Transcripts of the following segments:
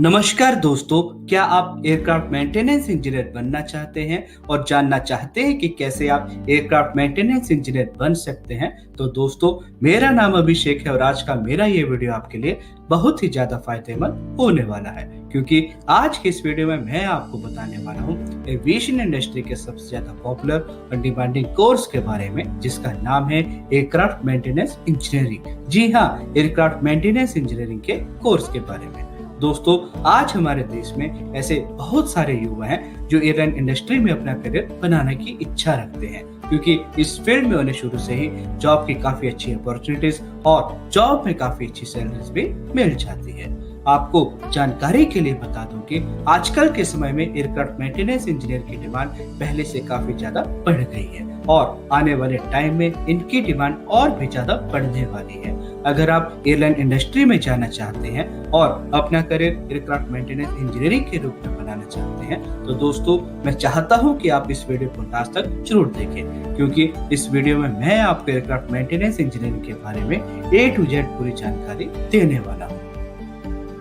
नमस्कार दोस्तों, क्या आप एयरक्राफ्ट मेंटेनेंस इंजीनियर बनना चाहते हैं और जानना चाहते हैं कि कैसे आप एयरक्राफ्ट मेंटेनेंस इंजीनियर बन सकते हैं? तो दोस्तों, मेरा नाम अभिषेक है और आज का मेरा ये वीडियो आपके लिए बहुत ही ज्यादा फायदेमंद होने वाला है, क्योंकि आज के इस वीडियो में मैं आपको बताने वाला हूँ एविएशन इंडस्ट्री के सबसे ज्यादा पॉपुलर और डिमांडिंग कोर्स के बारे में, जिसका नाम है एयरक्राफ्ट मेंटेनेंस इंजीनियरिंग। जी हाँ, एयरक्राफ्ट मेंटेनेंस इंजीनियरिंग के कोर्स के बारे में। दोस्तों, आज हमारे देश में ऐसे बहुत सारे युवा हैं जो एयरलाइन इंडस्ट्री में अपना करियर बनाने की इच्छा रखते हैं, क्योंकि इस फील्ड में उन्हें शुरू से ही जॉब की काफी अच्छी अपॉर्चुनिटीज और जॉब में काफी अच्छी सैलरीज भी मिल जाती है। आपको जानकारी के लिए बता दूं कि आजकल के समय में एयरक्राफ्ट मेंटेनेंस इंजीनियर की डिमांड पहले से काफी ज्यादा बढ़ गई है और आने वाले टाइम में इनकी डिमांड और भी ज्यादा बढ़ने वाली है। अगर आप एयरलाइन इंडस्ट्री में जाना चाहते हैं और अपना करियर एयरक्राफ्ट मेंटेनेंस इंजीनियरिंग के रूप में बनाना चाहते हैं, तो दोस्तों मैं चाहता हूं कि आप इस वीडियो को लास्ट तक जरूर देखें, क्योंकि इस वीडियो में मैं आपको एयरक्राफ्ट मेंटेनेंस इंजीनियरिंग के बारे में A to Z पूरी जानकारी देने वाला हूँ।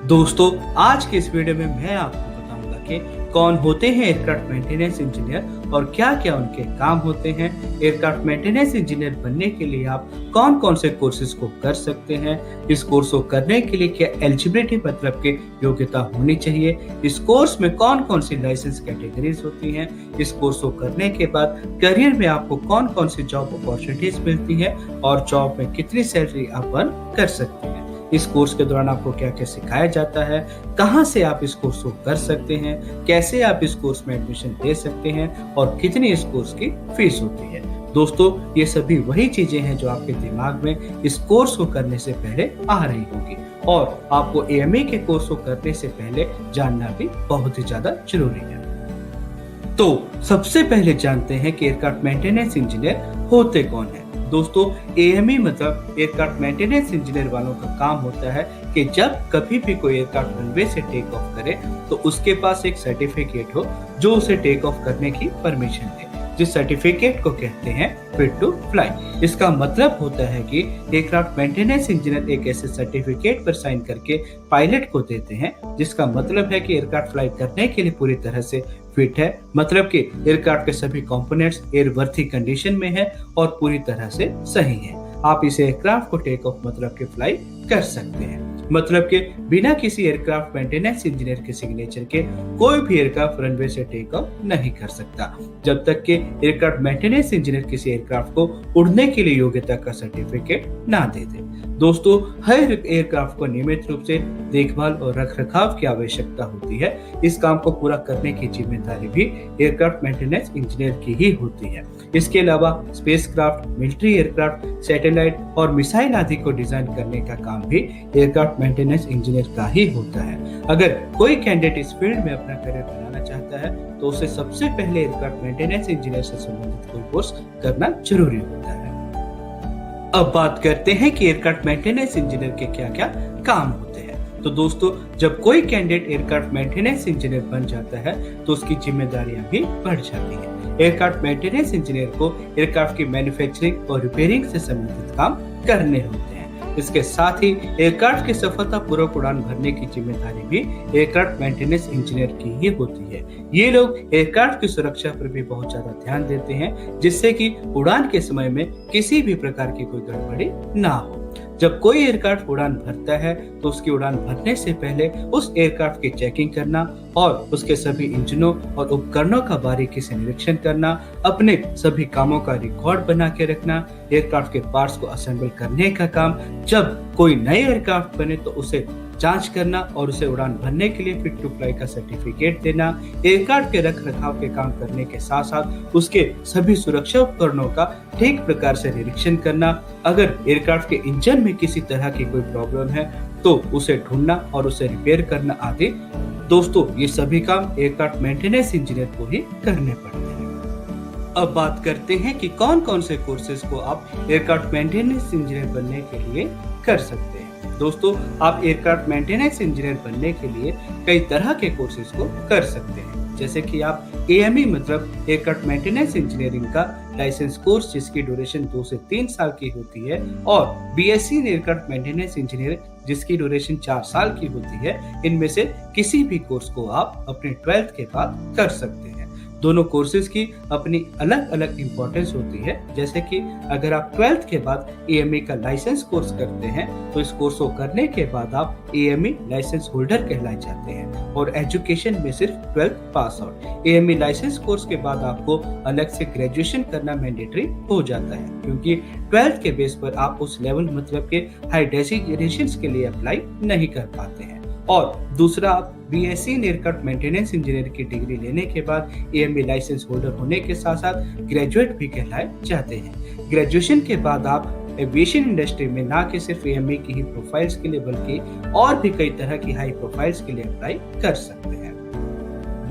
दोस्तों, आज के इस वीडियो में मैं आपको बताऊंगा कि कौन होते हैं एयरक्राफ्ट मेंटेनेंस इंजीनियर और क्या क्या उनके काम होते हैं। एयरक्राफ्ट मेंटेनेंस इंजीनियर बनने के लिए आप कौन कौन से कोर्सेज को कर सकते हैं, इस कोर्स को करने के लिए क्या एलिजिबिलिटी मतलब के योग्यता होनी चाहिए, इस कोर्स में कौन कौन सी लाइसेंस कैटेगरीज होती हैं, इस कोर्स को करने के बाद करियर में आपको कौन कौन सी जॉब अपॉर्चुनिटीज मिलती है और जॉब में कितनी सैलरी आप अर्न कर सकते हैं। इस कोर्स के दौरान आपको क्या क्या सिखाया जाता है, कहां से आप इस कोर्स को कर सकते हैं, कैसे आप इस कोर्स में एडमिशन ले सकते हैं और कितनी इस कोर्स की फीस होती है। दोस्तों, ये सभी वही चीजें हैं जो आपके दिमाग में इस कोर्स को करने से पहले आ रही होगी और आपको AME के कोर्स को करने से पहले जानना भी बहुत ही ज्यादा जरूरी है। तो सबसे पहले जानते हैं कि एयरक्राफ्ट मेंटेनेंस इंजीनियर होते कौन है। दोस्तों, AME मतलब एयरक्राफ्ट मेंटेनेंस इंजीनियर वालों का काम होता है कि जब कभी भी कोई एयरक्राफ्ट रनवे से टेक ऑफ करे तो उसके पास एक सर्टिफिकेट हो जो उसे टेक ऑफ करने की परमिशन दे, जिस सर्टिफिकेट को कहते हैं फिट टू फ्लाई। इसका मतलब होता है कि एयरक्राफ्ट मेंटेनेंस इंजीनियर एक ऐसे सर्टिफिकेट पर साइन करके पायलट को देते हैं जिसका मतलब है कि एयरक्राफ्ट फ्लाई करने के लिए पूरी तरह से फिट है, मतलब कि एयरक्राफ्ट के सभी कंपोनेंट्स एयरवर्थी कंडीशन में है और पूरी तरह से सही है। आप इस एयरक्राफ्ट को टेक ऑफ मतलब के फ्लाई कर सकते हैं। मतलब कि बिना किसी एयरक्राफ्ट मेंटेनेंस इंजीनियर के सिग्नेचर के कोई भी एयरक्राफ्ट रनवे से टेक ऑफ नहीं कर सकता, जब तक कि एयरक्राफ्ट मेंटेनेंस इंजीनियर किसी एयरक्राफ्ट को उड़ने के लिए योग्यता का सर्टिफिकेट ना दे दे। दोस्तों, हर एयरक्राफ्ट को नियमित रूप से देखभाल और रखरखाव की आवश्यकता होती है। इस काम को पूरा करने की जिम्मेदारी भी एयरक्राफ्ट मेंटेनेंस इंजीनियर की ही होती है। इसके अलावा स्पेसक्राफ्ट, मिलिट्री एयरक्राफ्ट, सैटेलाइट और मिसाइल आदि को डिजाइन करने का काम भी एयरक्राफ्ट मेंटेनेंस इंजीनियर का ही होता है। अगर कोई कैंडिडेट इस फील्ड में अपना करियर बनाना चाहता है तो उसे सबसे पहले एयरक्राफ्ट मेंटेनेंस इंजीनियर से संबंधित कोई कोर्स करना जरूरी होता है। अब बात करते हैं कि एयरक्राफ्ट मेंटेनेंस इंजीनियर के क्या क्या काम होते हैं। तो दोस्तों, जब कोई कैंडिडेट एयरक्राफ्ट मेंटेनेंस इंजीनियर बन जाता है तो उसकी जिम्मेदारियां भी बढ़ जाती हैं। एयरक्राफ्ट मेंटेनेंस इंजीनियर को एयरक्राफ्ट की मैन्युफैक्चरिंग और रिपेयरिंग से संबंधित काम करने होते हैं। इसके साथ ही एयरक्राफ्ट की सफलतापूर्वक उड़ान भरने की जिम्मेदारी भी एयरक्राफ्ट मेंटेनेंस इंजीनियर की ही होती है। ये लोग एयरक्राफ्ट की सुरक्षा पर भी बहुत ज्यादा ध्यान देते हैं, जिससे कि उड़ान के समय में किसी भी प्रकार की कोई गड़बड़ी ना हो। जब कोई एयरक्राफ्ट उड़ान भरता है तो उसकी उड़ान भरने से पहले उस एयरक्राफ्ट की चेकिंग करना और उसके सभी इंजनों और उपकरणों का बारीकी से निरीक्षण करना, अपने सभी कामों का रिकॉर्ड बना के रखना, एयरक्राफ्ट के पार्ट्स को असेंबल करने का काम, जब कोई नए एयरक्राफ्ट बने तो उसे जांच करना और उसे उड़ान भरने के लिए फिट टू फ्लाई का सर्टिफिकेट देना, एयरक्राफ्ट के रख रखाव के काम करने के साथ साथ उसके सभी सुरक्षा उपकरणों का ठीक प्रकार से निरीक्षण करना, अगर एयरक्राफ्ट के इंजन में किसी तरह की कोई प्रॉब्लम है तो उसे ढूंढना और उसे रिपेयर करना आदि। दोस्तों, ये सभी काम एयरक्राफ्ट मेंटेनेंस इंजीनियर को ही करने पड़ते हैं। अब बात करते हैं कि कौन कौन से कोर्सेज को आप एयरक्राफ्ट मेंटेनेंस इंजीनियर बनने के लिए कर सकते हैं। दोस्तों, आप एयरक्राफ्ट मेंटेनेंस इंजीनियर बनने के लिए कई तरह के कोर्सेज को कर सकते हैं, जैसे कि आप AME मतलब एयरक्राफ्ट मेंटेनेंस इंजीनियरिंग का लाइसेंस कोर्स जिसकी ड्यूरेशन 2 से 3 साल की होती है और BSc in aircraft maintenance engineer जिसकी ड्यूरेशन 4 साल की होती है, इनमें से किसी भी कोर्स को आप अपने 12th के बाद कर सकते हैं। दोनों कोर्सेज की अपनी अलग अलग इंपॉर्टेंस होती है। जैसे कि अगर आप 12th के बाद AME का लाइसेंस कोर्स करते हैं तो इस कोर्स को करने के बाद आप AME लाइसेंस होल्डर कहलाए जाते हैं और एजुकेशन में सिर्फ 12th pass out. AME licence course के बाद आपको अलग से ग्रेजुएशन करना मैंडेटरी हो जाता है, क्योंकि 12th के बेस पर आप उस लेवल मतलब के हाई डेजिग्नेशंस के लिए अप्लाई नहीं कर पाते हैं। और दूसरा, आप BSc in aircraft maintenance engineer की डिग्री लेने के बाद AME लाइसेंस होल्डर होने के साथ साथ ग्रेजुएट भी कहलाए जाते हैं। ग्रेजुएशन के बाद आप एविएशन इंडस्ट्री में ना कि सिर्फ AME की ही प्रोफाइल्स के लिए बल्कि और भी कई तरह की हाई प्रोफाइल्स के लिए अप्लाई कर सकते हैं।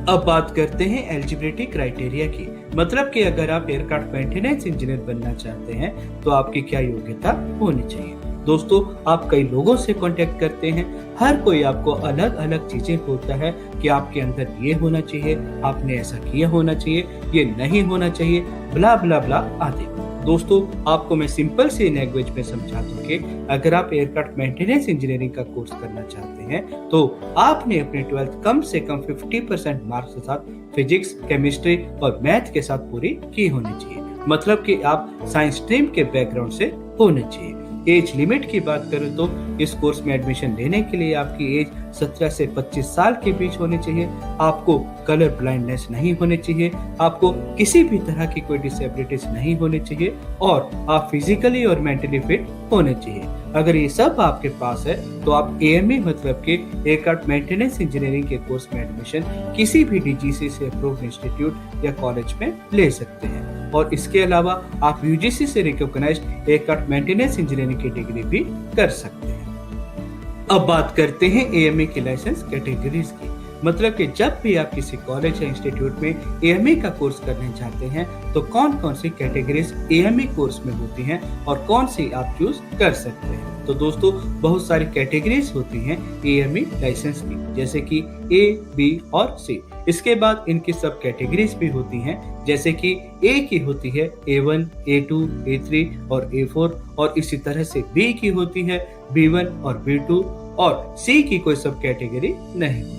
अब बात करते हैं एलिजिबिलिटी क्राइटेरिया की, मतलब कि अगर आप एयरक्राफ्ट मेंटेनेंस इंजीनियर बनना चाहते हैं तो आपकी क्या योग्यता होनी चाहिए। दोस्तों, आप कई लोगों से कांटेक्ट करते हैं, हर कोई आपको अलग अलग चीजें बोलता है कि आपके अंदर ये होना चाहिए, आपने ऐसा किया होना चाहिए, ये नहीं होना चाहिए, ब्ला ब्ला ब्ला आदि। दोस्तों, आपको मैं सिंपल सी लैंग्वेज में समझा दूं कि अगर आप एयरक्राफ्ट मेंटेनेंस इंजीनियरिंग का कोर्स करना चाहते हैं तो आपने अपनी 12th कम से कम 50% मार्क्स के साथ फिजिक्स, केमिस्ट्री और मैथ के साथ पूरी की होनी चाहिए। मतलब कि आप साइंस स्ट्रीम के बैकग्राउंड से होने चाहिए। एज लिमिट की बात करें तो इस कोर्स में एडमिशन लेने के लिए आपकी एज 17 से 25 साल के बीच होनी चाहिए। आपको कलर ब्लाइंडनेस नहीं होनी चाहिए, आपको किसी भी तरह की कोई डिसेबिलिटीज नहीं होनी चाहिए और आप फिजिकली और मेंटली फिट होने चाहिए। अगर ये सब आपके पास है तो आप AME मतलब के एयरक्राफ्ट मेंटेनेंस इंजीनियरिंग के कोर्स में एडमिशन किसी भी DGC से अप्रूव्ड इंस्टीट्यूट या कॉलेज में ले सकते हैं। और इसके अलावा आप UGC से रिकॉग्नाइज्ड एयरक्राफ्ट मेंटेनेंस इंजीनियरिंग की डिग्री भी कर सकते हैं। अब बात करते हैं AME की लाइसेंस कैटेगरीज की, मतलब कि जब भी आप किसी कॉलेज या इंस्टीट्यूट में AME का कोर्स करने जाते हैं तो कौन कौन सी कैटेगरीज AME कोर्स में होती हैं और कौन सी आप चूज कर सकते हैं। तो दोस्तों, बहुत सारी कैटेगरीज होती हैं AME लाइसेंस की, जैसे कि A, B और C। इसके बाद इनकी सब कैटेगरीज भी होती हैं, जैसे कि A की होती है A1, A2, A3 और A4 और इसी तरह से B की होती है B1 और B2 और C की कोई सब कैटेगरी नहीं होती।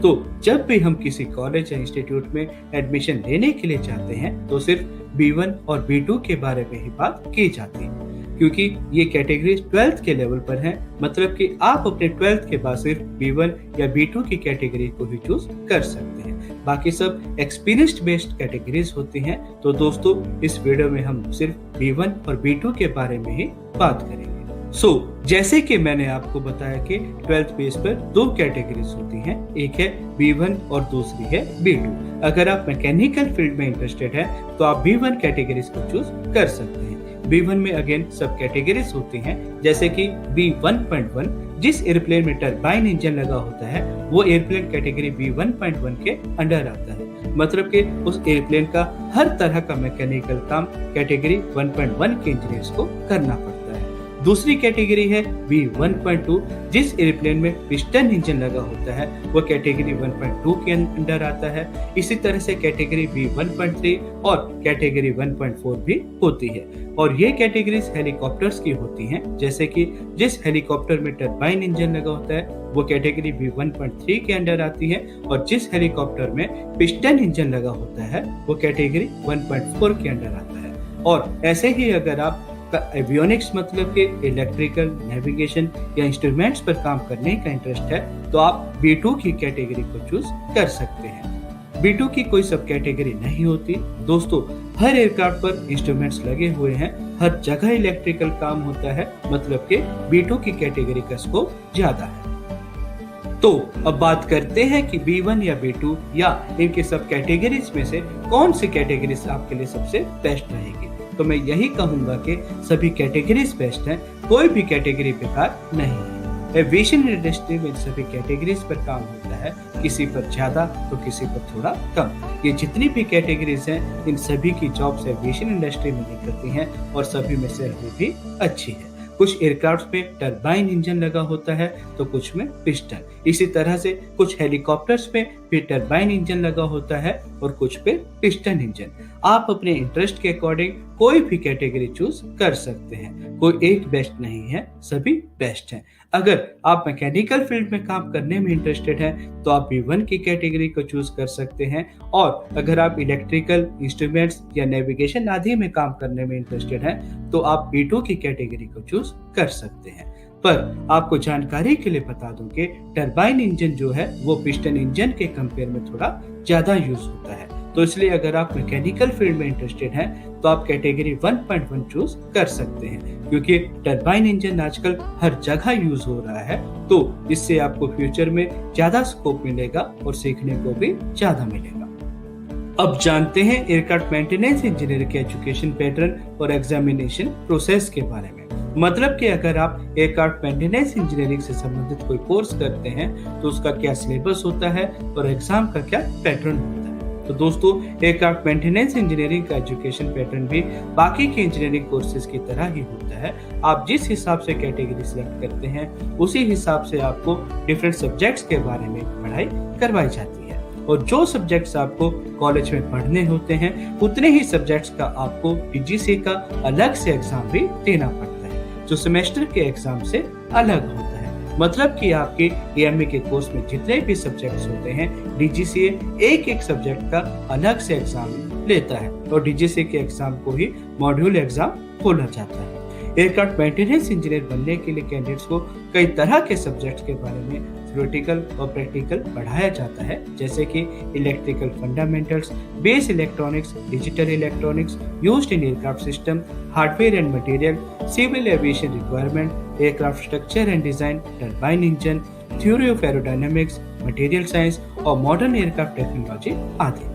तो जब भी हम किसी कॉलेज या इंस्टीट्यूट में एडमिशन लेने के लिए जाते हैं तो सिर्फ B1 और B2 के बारे में ही बात की जाती है, क्योंकि ये कैटेगरी 12th के लेवल पर है। मतलब कि आप अपने 12th के बाद सिर्फ B1 या B2 की कैटेगरी को ही चूज कर सकते हैं, बाकी सब एक्सपीरियंस्ड बेस्ड कैटेगरीज होती हैं। तो दोस्तों, इस वीडियो में हम सिर्फ B1 और B2 के बारे में ही बात करेंगे। जैसे कि मैंने आपको बताया कि 12th बेस पर दो कैटेगरीज होती हैं, एक है B1 और दूसरी है B2। अगर आप मैकेनिकल फील्ड में इंटरेस्टेड है तो आप B1 कैटेगरीज को चूज कर सकते हैं। B1 में अगेन सब कैटेगरीज होती हैं, जैसे कि B1.1 जिस एयरप्लेन में टरबाइन इंजन लगा होता है वो एयरप्लेन कैटेगरी B1.1 के अंडर आता है। मतलब कि उस एयरप्लेन का हर तरह का मैकेनिकल काम कैटेगरी 1.1 के इंजीनियर्स को करना पड़ता है। दूसरी कैटेगरी है B1.2 जिस एयरप्लेन में पिस्टन इंजन लगा होता है वो कैटेगरी 1.2 के अंडर आता है। इसी तरह से कैटेगरी B1.3 और कैटेगरी 1.4 भी होती है। और ये कैटेगरीज हेलीकॉप्टर्स की होती हैं, जैसे कि जिस हेलीकॉप्टर में टरबाइन इंजन लगा होता है वो कैटेगरी B1.3 के अंडर आती है और जिस हेलीकॉप्टर में पिस्टन इंजन लगा होता है वो कैटेगरी 1.4 के अंडर आता है। और ऐसे ही अगर आप एवियोनिक्स मतलब के इलेक्ट्रिकल, नेविगेशन या इंस्ट्रूमेंट्स पर काम करने का इंटरेस्ट है तो आप B2 की कैटेगरी को चूज कर सकते हैं। B2 की कोई सब कैटेगरी नहीं होती। दोस्तों, हर एयरक्राफ्ट पर इंस्ट्रूमेंट्स लगे हुए हैं, हर जगह इलेक्ट्रिकल काम होता है, मतलब के B2 की कैटेगरी का स्कोप ज्यादा है। तो अब बात करते हैं कि B1 या B2 या इनके सब कैटेगरीज में से कौन सी कैटेगरीज आपके लिए सबसे बेस्ट रहेगी। तो मैं यही कहूंगा कि सभी कैटेगरीज बेस्ट हैं, कोई भी कैटेगरी बेकार नहीं है। एविएशन इंडस्ट्री में सभी कैटेगरीज पर काम होता है, किसी पर ज्यादा तो किसी पर थोड़ा कम। ये जितनी भी कैटेगरीज हैं इन सभी की जॉब्स एविएशन इंडस्ट्री में निकलती हैं और सभी में सैलरी भी अच्छी है। कुछ एयरक्राफ्ट में टरबाइन इंजन लगा होता है तो कुछ में पिस्टन। इसी तरह से कुछ हेलीकॉप्टर्स में भी टरबाइन इंजन लगा होता है और कुछ पे पिस्टन इंजन। आप अपने इंटरेस्ट के अकॉर्डिंग कोई भी कैटेगरी चूज कर सकते हैं, कोई एक बेस्ट नहीं है, सभी बेस्ट हैं। अगर आप मैकेनिकल फील्ड में काम करने में इंटरेस्टेड हैं तो आप B1 की कैटेगरी को चूज कर सकते हैं, और अगर आप इलेक्ट्रिकल इंस्ट्रूमेंट्स या नेविगेशन आदि में काम करने में इंटरेस्टेड हैं तो आप B2 की कैटेगरी को चूज कर सकते हैं। पर आपको जानकारी के लिए बता दूं कि टरबाइन इंजन जो है वो पिस्टन इंजन के कंपेयर में थोड़ा ज्यादा यूज होता है, तो इसलिए अगर आप मैकेनिकल फील्ड में इंटरेस्टेड हैं तो आप कैटेगरी 1.1 चूज कर सकते हैं, क्योंकि टरबाइन इंजन आजकल हर जगह यूज हो रहा है, तो इससे आपको फ्यूचर में ज्यादा स्कोप मिलेगा और सीखने को भी ज्यादा मिलेगा। अब जानते हैं एयरक्राफ्ट मेंटेनेंस इंजीनियर के एजुकेशन पैटर्न और एग्जामिनेशन प्रोसेस के बारे में। मतलब कि अगर आप एयरक्राफ्ट मेंटेनेंस इंजीनियरिंग से संबंधित कोई कोर्स करते हैं तो उसका क्या सिलेबस होता है और एग्जाम का क्या पैटर्न होता है। तो दोस्तों, एयरक्राफ्ट मेंटेनेंस इंजीनियरिंग का एजुकेशन पैटर्न भी बाकी के इंजीनियरिंग कोर्सेज की तरह ही होता है। आप जिस हिसाब से कैटेगरी सिलेक्ट करते हैं उसी हिसाब से आपको डिफरेंट सब्जेक्ट्स के बारे में पढ़ाई करवाई जाती है, और जो सब्जेक्ट्स आपको कॉलेज में पढ़ने होते हैं उतने ही सब्जेक्ट्स का आपको DGCA का अलग से एग्जाम भी देना पड़ता है, जो सेमेस्टर के एग्जाम से अलग होता है। मतलब कि आपके AMA के कोर्स में जितने भी सब्जेक्ट्स होते हैं DGCA एक एक सब्जेक्ट का अलग से एग्जाम लेता है, और DGCA के एग्जाम को ही मॉड्यूल एग्जाम बोला जाता है। एयरक्राफ्ट मेंटेनेंस इंजीनियर बनने के लिए कैंडिडेट्स को कई तरह के सब्जेक्ट्स के बारे में थ्योरेटिकल और प्रैक्टिकल पढ़ाया जाता है, जैसे कि electrical fundamentals, base electronics, digital electronics used in aircraft system, hardware and material, civil aviation requirement, aircraft structure and design, turbine engine, theory of aerodynamics, material science और मॉडर्न एयरक्राफ्ट टेक्नोलॉजी आदि।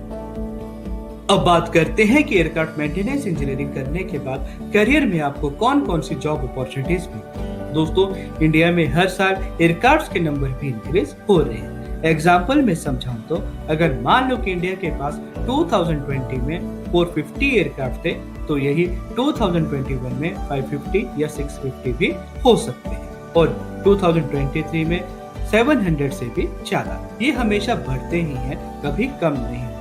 अब बात करते हैं कि एयरक्राफ्ट मेंटेनेंस इंजीनियरिंग करने के बाद करियर में आपको कौन कौन सी जॉब अपॉर्चुनिटीज मिलती है। दोस्तों, इंडिया में हर साल एयरक्राफ्ट के नंबर भी इंक्रीज हो रहे हैं। एग्जाम्पल में समझाऊं तो अगर मान लो कि इंडिया के पास 2020 में 450 एयरक्राफ्ट थे तो यही 2021 में 550 या 650 भी हो सकते हैं, और 2023 में 700 से भी ज्यादा। ये हमेशा बढ़ते ही हैं, कभी कम नहीं होते।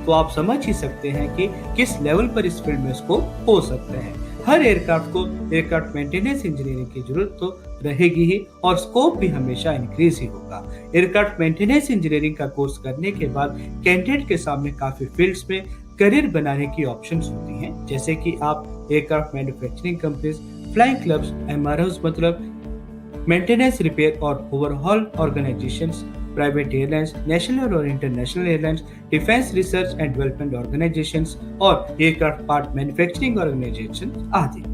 तो आप समझ ही सकते हैं कि किस लेवल पर इस फील्ड में स्कोप हो सकता है। हर एयरक्राफ्ट को एयरक्राफ्ट मेंटेनेंस इंजीनियरिंग की जरूरत तो रहेगी ही, और स्कोप भी हमेशा इंक्रीज ही होगा। एयरक्राफ्ट मेंटेनेंस इंजीनियरिंग का कोर्स करने के बाद कैंडिडेट के सामने काफी फील्ड्स में करियर बनाने की ऑप्शंस होती हैं, जैसे कि आप aircraft manufacturing companies, flying clubs, MROs मतलब मेंटेनेंस, रिपेयर और overhaul organisations, private airlines, national और international airlines, defence research and development organisations और एयरक्राफ्ट पार्ट मैन्युफैक्चरिंग ऑर्गेनाइजेशन आदि।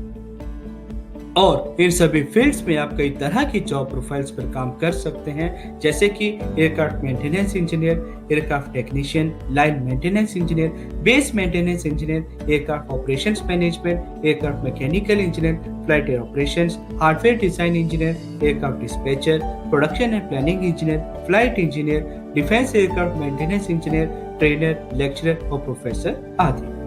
और इन सभी फील्ड्स में आप कई तरह की जॉब प्रोफाइल्स पर काम कर सकते हैं, जैसे कि aircraft maintenance engineer, aircraft technician, line maintenance engineer, base maintenance engineer, aircraft operations management, aircraft mechanical engineer, flight operations, hardware design engineer, aircraft dispatcher, production and planning engineer, flight engineer, defence aircraft maintenance engineer, trainer, lecturer और professor आदि।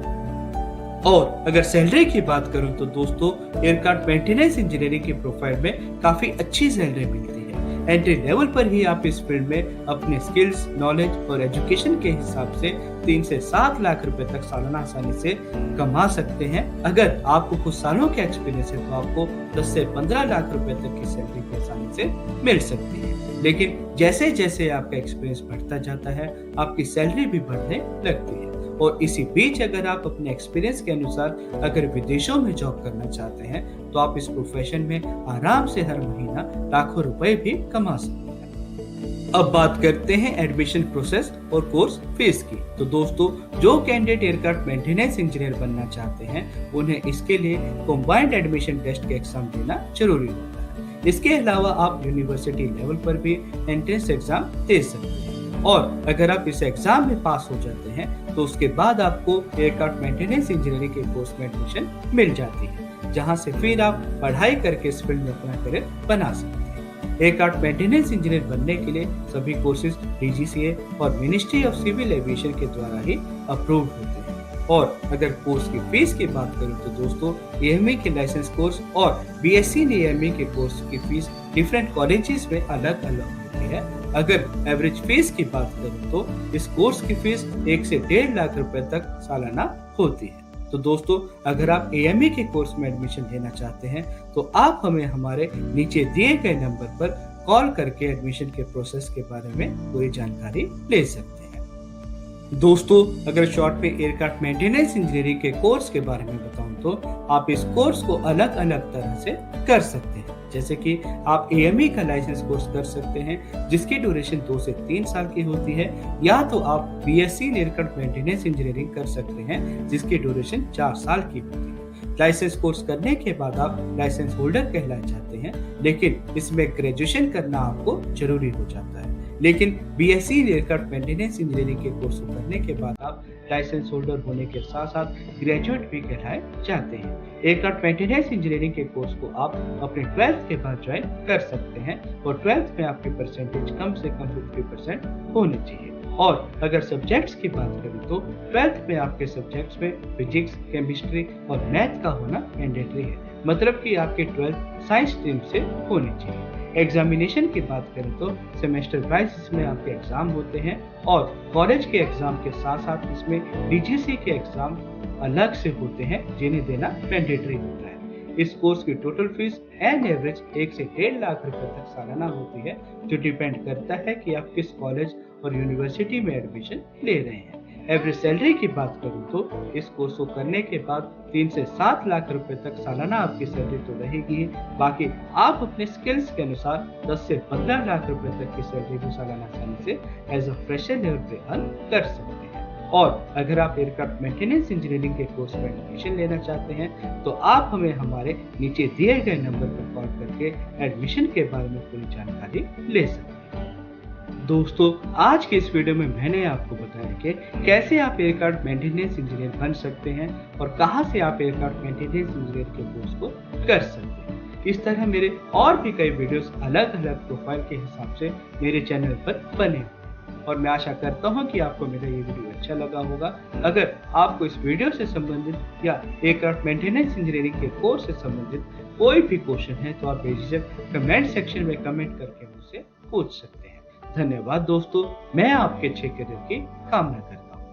और अगर salary की बात करूं तो दोस्तों, aircraft maintenance engineering की प्रोफाइल में काफी अच्छी सैलरी मिलती है। एंट्री लेवल पर ही आप इस फील्ड में अपने स्किल्स, नॉलेज और एजुकेशन के हिसाब से 3 से 7 लाख रुपए तक सालाना आसानी से कमा सकते हैं। अगर आपको कुछ सालों का एक्सपीरियंस है तो आपको 10 से 15 लाख रुपए तक की सैलरी की आसानी से मिल सकती है। लेकिन जैसे जैसे आपका एक्सपीरियंस बढ़ता जाता है आपकी सैलरी भी बढ़ने लगती है। और इसी बीच अगर आप अपने एक्सपीरियंस के अनुसार अगर विदेशों में जॉब करना चाहते हैं तो आप इस प्रोफेशन में आराम से हर महीना लाखों रुपए भी कमा सकते हैं। अब बात करते हैं एडमिशन प्रोसेस और कोर्स फीस की। तो दोस्तों, जो कैंडिडेट एयरक्राफ्ट मेंटेनेंस इंजीनियर बनना चाहते हैं उन्हें इसके लिए कंबाइंड एडमिशन टेस्ट के एग्जाम देना जरूरी होता है। इसके अलावा आप यूनिवर्सिटी लेवल पर भी एंट्रेंस एग्जाम दे सकते हैं, और अगर आप इस एग्जाम में पास हो जाते हैं तो उसके बाद आपको एयरक्राफ्ट मेंटेनेंस इंजीनियरिंग के कोर्स में एडमिशन मिल जाती है, जहां से फिर आप पढ़ाई करके इस फील्ड में अपना करियर बना सकते हैं। एयरक्राफ्ट मेंटेनेंस इंजीनियर बनने के लिए सभी कोर्सेज DGCA और मिनिस्ट्री ऑफ सिविल एविएशन के द्वारा ही अप्रूव्ड होते हैं। और अगर कोर्स की फीस की बात करूं तो दोस्तों, AMA के लाइसेंस कोर्स और BSc AMA के कोर्स की फीस डिफरेंट कॉलेजेस में अलग अलग होती है। अगर एवरेज फीस की बात करूं तो इस कोर्स की फीस 1 से 1.5 लाख रुपए तक सालाना होती है। तो दोस्तों अगर आप एएमए के कोर्स में एडमिशन लेना चाहते हैं तो आप हमें हमारे नीचे दिए गए नंबर पर कॉल करके एडमिशन के प्रोसेस के बारे में पूरी जानकारी ले सकते हैं। दोस्तों अगर शॉर्ट में एयरक्राफ्ट मेंटेनेंस इंजीनियरिंग के कोर्स के बारे में बताऊं तो आप इस कोर्स को अलग अलग तरह से कर सकते हैं। जैसे कि आप एएमई का लाइसेंस कोर्स कर सकते हैं जिसकी ड्यूरेशन 2 से 3 साल की होती है, या तो आप BSc in aircraft maintenance engineering कर सकते हैं जिसकी ड्यूरेशन 4 साल की होती है। लाइसेंस कोर्स करने के बाद आप लाइसेंस होल्डर कहलाए जाते हैं, लेकिन इसमें ग्रेजुएशन करना आपको जरूरी हो जाता है। लेकिन बीएससी एयरक्राफ्ट मेंटेनेंस इंजीनियरिंग के कोर्स को करने के बाद आप लाइसेंस होल्डर होने के साथ साथ ग्रेजुएट भी कहलाए जाते हैं। एयरक्राफ्ट मेंटेनेंस इंजीनियरिंग के कोर्स को आप अपने 12th के बाद ज्वाइन कर सकते हैं और 12th में आपकी परसेंटेज कम से कम 50% होनी चाहिए। और अगर सब्जेक्ट्स की बात करें तो 12th में आपके सब्जेक्ट्स में फिजिक्स, केमिस्ट्री और मैथ का होना मैंडेटरी है, मतलब कि आपके 12th साइंस स्ट्रीम से होनी चाहिए। एग्जामिनेशन की बात करें तो सेमेस्टर वाइज इसमें आपके एग्जाम होते हैं और कॉलेज के एग्जाम के साथ साथ इसमें डीजीसी के एग्जाम अलग से होते हैं जिन्हें देना मैंडेटरी होता है। इस कोर्स की टोटल फीस एन एवरेज 1 से 1.5 लाख रुपए तक सालाना होती है, जो डिपेंड करता है कि आप किस कॉलेज और यूनिवर्सिटी में एडमिशन ले रहे हैं। एवरेज सैलरी की बात करूं तो इस कोर्स को करने के बाद 3 से 7 लाख रुपए तक सालाना आपकी सैलरी तो रहेगी, बाकी आप अपने स्किल्स के अनुसार 10 से 15 लाख रुपए तक की सैलरी को सालाना आसानी से एज अ फ्रेशर लेवल पे अर्न कर सकते हैं। और अगर आप एयरक्राफ्ट मेंटेनेंस इंजीनियरिंग के कोर्स में एडमिशन लेना चाहते हैं तो आप हमें हमारे नीचे दिए गए नंबर पर कॉल करके एडमिशन के बारे में पूरी जानकारी ले सकते हैं। दोस्तों आज के इस वीडियो में मैंने आपको बताया कि कैसे आप एयरक्राफ्ट मेंटेनेंस इंजीनियर बन सकते हैं और कहां से आप एयरक्राफ्ट मेंटेनेंस इंजीनियर के कोर्स को कर सकते हैं। इस तरह मेरे और भी कई वीडियोस अलग अलग प्रोफाइल के हिसाब से मेरे चैनल पर बने हुए हैं और मैं आशा करता हूं कि आपको मेरा ये वीडियो अच्छा लगा होगा। अगर आपको इस वीडियो से संबंधित या एयरक्राफ्ट मेंटेनेंस इंजीनियरिंग के कोर्स से संबंधित कोई भी क्वेश्चन है तो आप बेझिझक कमेंट सेक्शन में कमेंट करके मुझसे पूछ सकते हैं। धन्यवाद दोस्तों, मैं आपके अच्छे करियर की कामना करता हूँ।